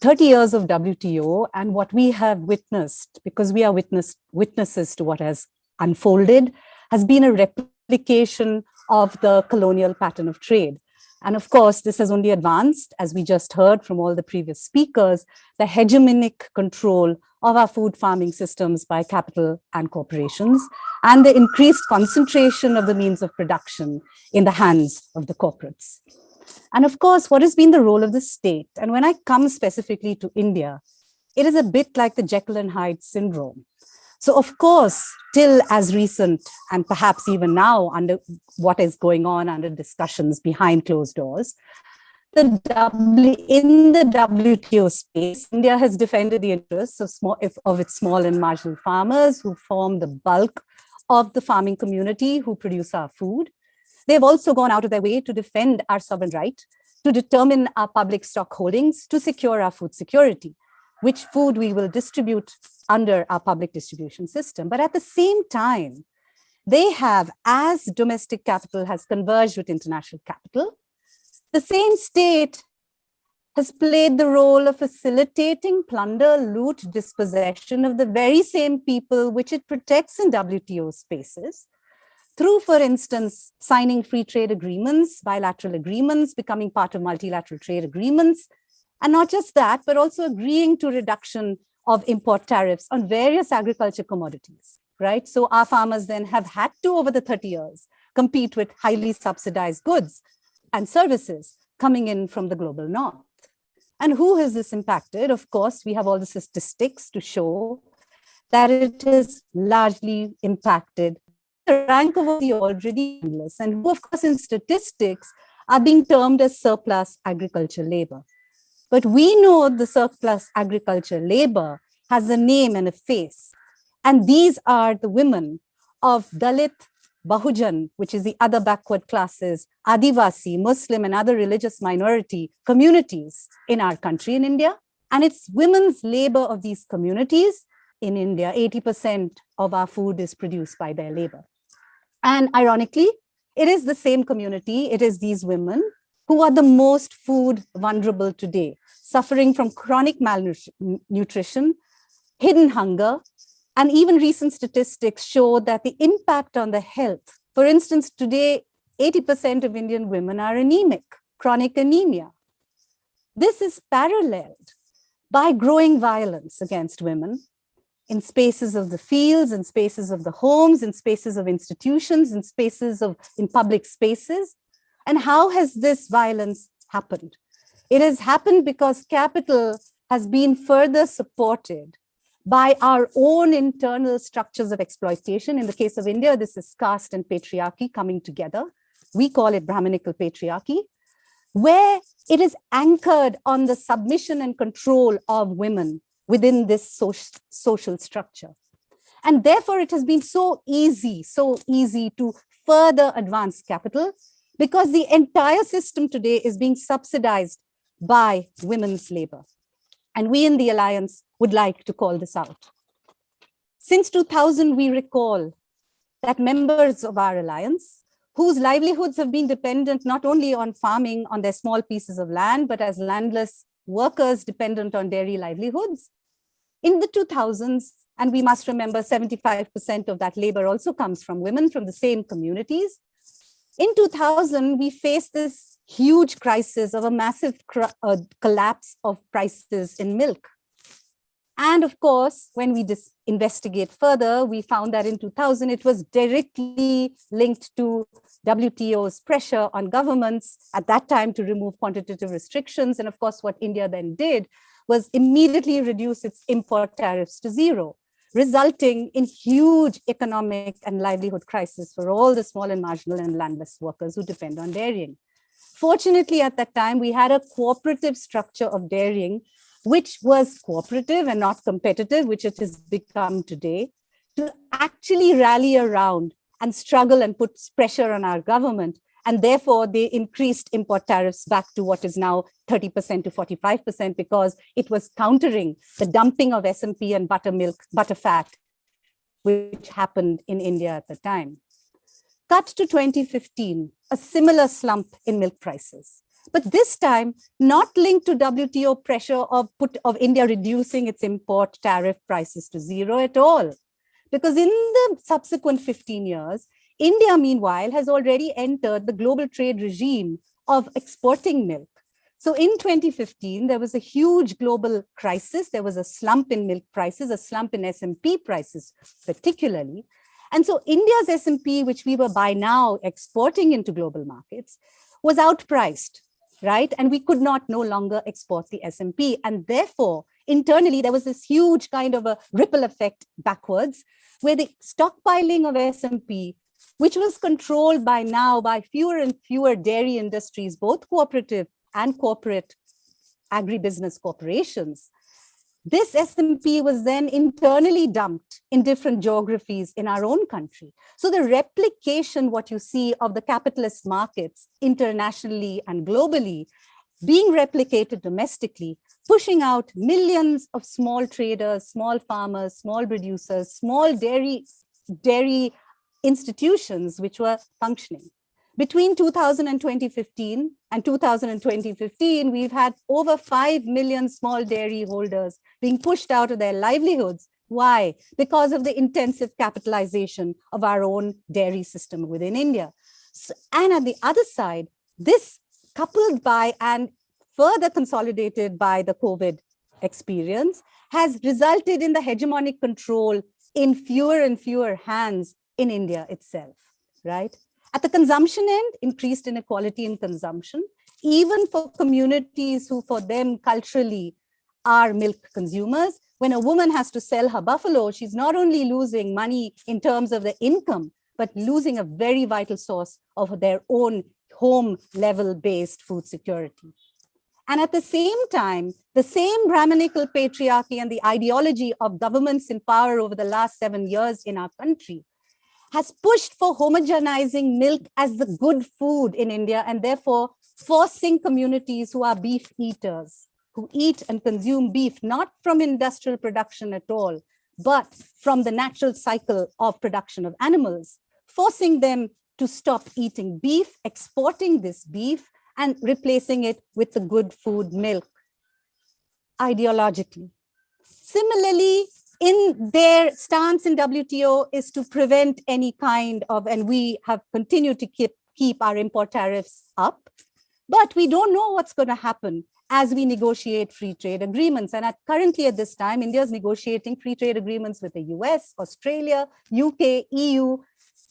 30 years of WTO and what we have witnessed, because we are witnesses to what has unfolded, has been a replication of the colonial pattern of trade. And of course, this has only advanced, as we just heard from all the previous speakers, the hegemonic control of our food farming systems by capital and corporations, and the increased concentration of the means of production in the hands of the corporates. And of course, what has been the role of the state? And when I come specifically to India, it is a bit like the Jekyll and Hyde syndrome. So of course, till as recent, and perhaps even now under what is going on under discussions behind closed doors, in the WTO space, India has defended the interests of its small and marginal farmers who form the bulk of the farming community who produce our food. They've also gone out of their way to defend our sovereign right, to determine our public stock holdings, to secure our food security, which food we will distribute under our public distribution system. But at the same time, they have, as domestic capital has converged with international capital, the same state has played the role of facilitating plunder, loot, dispossession of the very same people which it protects in WTO spaces, through, for instance, signing free trade agreements, bilateral agreements, becoming part of multilateral trade agreements, and not just that, but also agreeing to reduction of import tariffs on various agriculture commodities, right? So our farmers then have had to, over the 30 years, compete with highly subsidized goods and services coming in from the global north. And who has this impacted? Of course, we have all the statistics to show that it has largely impacted the rank of the already endless, and who, of course, in statistics are being termed as surplus agriculture labor. But we know the surplus agriculture labor has a name and a face. And these are the women of Dalit, Bahujan, which is the other backward classes, Adivasi, Muslim, and other religious minority communities in our country in India. And it's women's labor of these communities in India. 80% of our food is produced by their labor. And ironically, it is the same community, it is these women who are the most food vulnerable today, suffering from chronic malnutrition, hidden hunger, and even recent statistics show that the impact on the health, for instance, today, 80% of Indian women are anemic, chronic anemia. This is paralleled by growing violence against women in spaces of the fields, in spaces of the homes, in spaces of institutions, in public spaces. And how has this violence happened? It has happened because capital has been further supported by our own internal structures of exploitation. In the case of India, this is caste and patriarchy coming together. We call it Brahminical patriarchy, where it is anchored on the submission and control of women within this social structure. And therefore, it has been so easy to further advance capital, because the entire system today is being subsidized by women's labor. And we in the Alliance would like to call this out. Since 2000, we recall that members of our Alliance, whose livelihoods have been dependent not only on farming on their small pieces of land, but as landless workers dependent on dairy livelihoods. In the 2000s, and we must remember 75% of that labor also comes from women from the same communities. In 2000, we faced this huge crisis of a massive collapse of prices in milk. And of course, when we investigate further, we found that in 2000, it was directly linked to WTO's pressure on governments at that time to remove quantitative restrictions. And of course, what India then did was immediately reduce its import tariffs to zero, resulting in huge economic and livelihood crisis for all the small and marginal and landless workers who depend on dairying. Fortunately, at that time, we had a cooperative structure of dairying, which was cooperative and not competitive, which it has become today, to actually rally around and struggle and put pressure on our government. And therefore, they increased import tariffs back to what is now 30% to 45%, because it was countering the dumping of SMP and butterfat, which happened in India at the time. Cut to 2015, a similar slump in milk prices. But this time, not linked to WTO pressure of India reducing its import tariff prices to zero at all. Because in the subsequent 15 years, India, meanwhile, has already entered the global trade regime of exporting milk. So in 2015, there was a huge global crisis. There was a slump in milk prices, a slump in S&P prices, particularly. And so India's S&P, which we were by now exporting into global markets, was outpriced, right? And we could not no longer export the S&P. And therefore, internally, there was this huge kind of a ripple effect backwards, where the stockpiling of S&P, which was controlled by now by fewer and fewer dairy industries, both cooperative and corporate agribusiness corporations, this S&P was then internally dumped in different geographies in our own country. So the replication, what you see, of the capitalist markets internationally and globally being replicated domestically, pushing out millions of small traders, small farmers, small producers, small dairy institutions which were functioning. Between 2000 and 2015, and 2000 and 2015, we've had over 5 million small dairy holders being pushed out of their livelihoods. Why? Because of the intensive capitalization of our own dairy system within India. So, and at the other side, this coupled by and further consolidated by the COVID experience has resulted in the hegemonic control in fewer and fewer hands in India itself, right? At the consumption end, increased inequality in consumption, even for communities who for them culturally are milk consumers. When a woman has to sell her buffalo, she's not only losing money in terms of the income, but losing a very vital source of their own home level based food security. And at the same time, the same Brahminical patriarchy and the ideology of governments in power over the last 7 years in our country has pushed for homogenizing milk as the good food in India, and therefore forcing communities who are beef eaters, who eat and consume beef, not from industrial production at all, but from the natural cycle of production of animals, forcing them to stop eating beef, exporting this beef, and replacing it with the good food milk ideologically. Similarly, in their stance in WTO is to prevent any kind of, and we have continued to keep our import tariffs up, but we don't know what's going to happen as we negotiate free trade agreements. And currently at this time, India is negotiating free trade agreements with the US, Australia, UK, EU,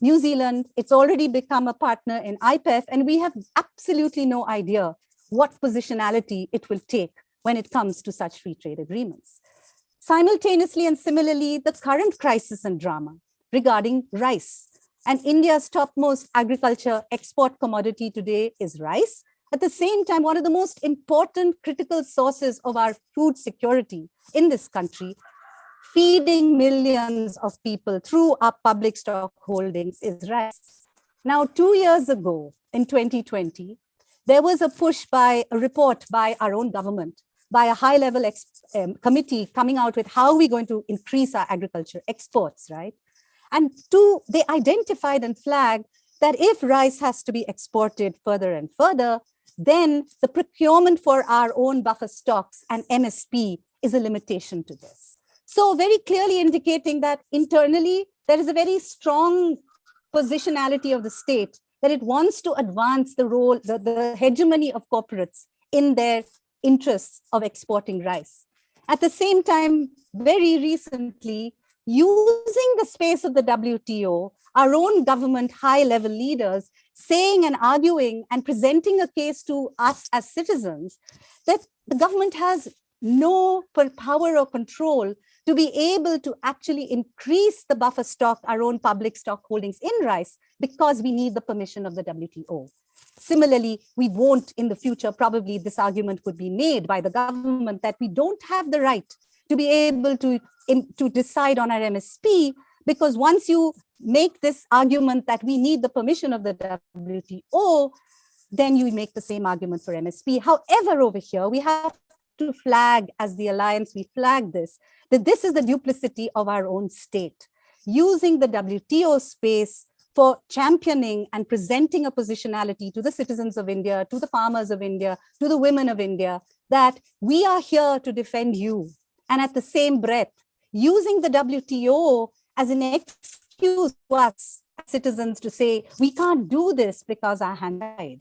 New Zealand. It's already become a partner in IPEF, and we have absolutely no idea what positionality it will take when it comes to such free trade agreements. Simultaneously and similarly, the current crisis and drama regarding rice. And India's topmost agriculture export commodity today is rice. At the same time, one of the most important critical sources of our food security in this country, feeding millions of people through our public stock holdings, is rice. Now, 2 years ago, in 2020, there was a push by a report by our own government, by a high-level committee coming out with how we're going to increase our agriculture exports, right? And they identified and flagged that if rice has to be exported further and further, then the procurement for our own buffer stocks and MSP is a limitation to this. So very clearly indicating that internally, there is a very strong positionality of the state that it wants to advance the role, the hegemony of corporates in their interests of exporting rice. At the same time, very recently, using the space of the WTO, our own government high-level leaders saying and arguing and presenting a case to us as citizens that the government has no power or control to be able to actually increase the buffer stock, our own public stock holdings in rice, because we need the permission of the WTO. Similarly, we won't in the future, probably this argument could be made by the government that we don't have the right to be able to decide on our MSP, because once you make this argument that we need the permission of the WTO, then you make the same argument for MSP. However, over here, we have to flag, as the Alliance, we flag this, that this is the duplicity of our own state, using the WTO space for championing and presenting a positionality to the citizens of India, to the farmers of India, to the women of India, that we are here to defend you. And at the same breath, using the WTO as an excuse to us citizens to say, we can't do this because our hand tied.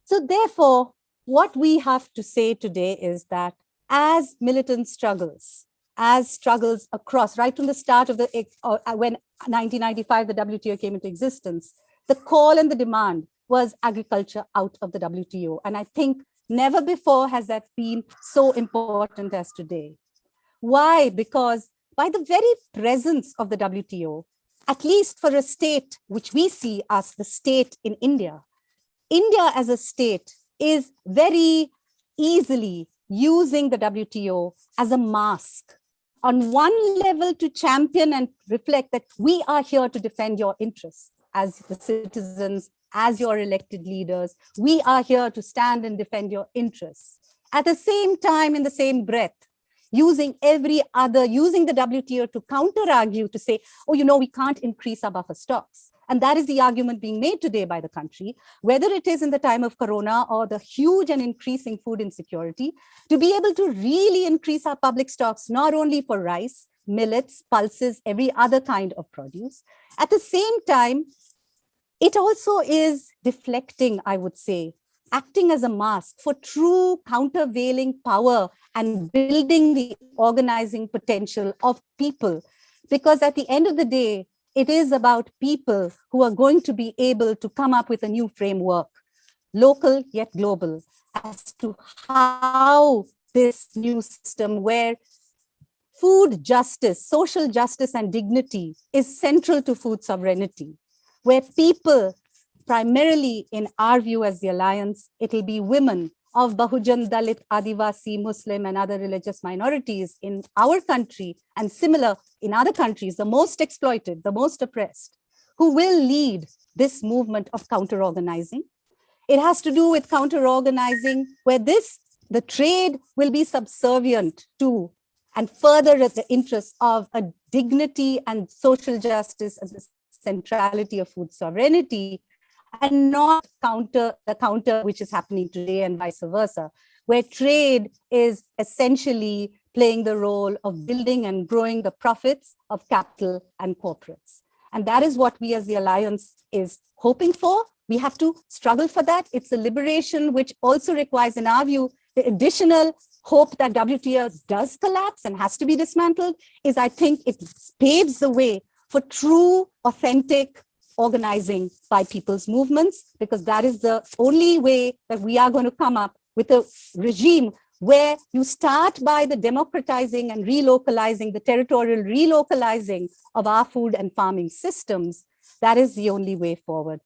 So therefore, what we have to say today is that as militant struggles, as struggles across, right from the start of when 1995, the WTO came into existence, the call and the demand was agriculture out of the WTO. And I think never before has that been so important as today. Why? Because by the very presence of the WTO, at least for a state which we see as the state in India, India as a state is very easily using the WTO as a mask. On one level, to champion and reflect that we are here to defend your interests as the citizens, as your elected leaders. We are here to stand and defend your interests. At the same time, in the same breath, using the WTO to counter-argue, to say, oh, we can't increase our buffer stocks. And that is the argument being made today by the country, whether it is in the time of Corona or the huge and increasing food insecurity, to be able to really increase our public stocks, not only for rice, millets, pulses, every other kind of produce. At the same time, it also is deflecting, I would say, acting as a mask for true countervailing power and building the organizing potential of people. Because at the end of the day, it is about people who are going to be able to come up with a new framework, local yet global, as to how this new system where food justice, social justice and dignity is central to food sovereignty, where people, primarily in our view as the Alliance, it'll be women of Bahujan, Dalit, Adivasi, Muslim, and other religious minorities in our country, and similar in other countries, the most exploited, the most oppressed, who will lead this movement of counter-organizing. It has to do with counter-organizing where the trade will be subservient to and further the interests of a dignity and social justice as the centrality of food sovereignty, and not the counter which is happening today and vice versa, where trade is essentially playing the role of building and growing the profits of capital and corporates. And that is what we as the Alliance is hoping for. We have to struggle for that. It's a liberation which also requires, in our view, the additional hope that WTO does collapse and has to be dismantled is, I think, it paves the way for true, authentic organizing by people's movements, because that is the only way that we are going to come up with a regime where you start by the democratizing and relocalizing, the territorial relocalizing of our food and farming systems. That is the only way forward.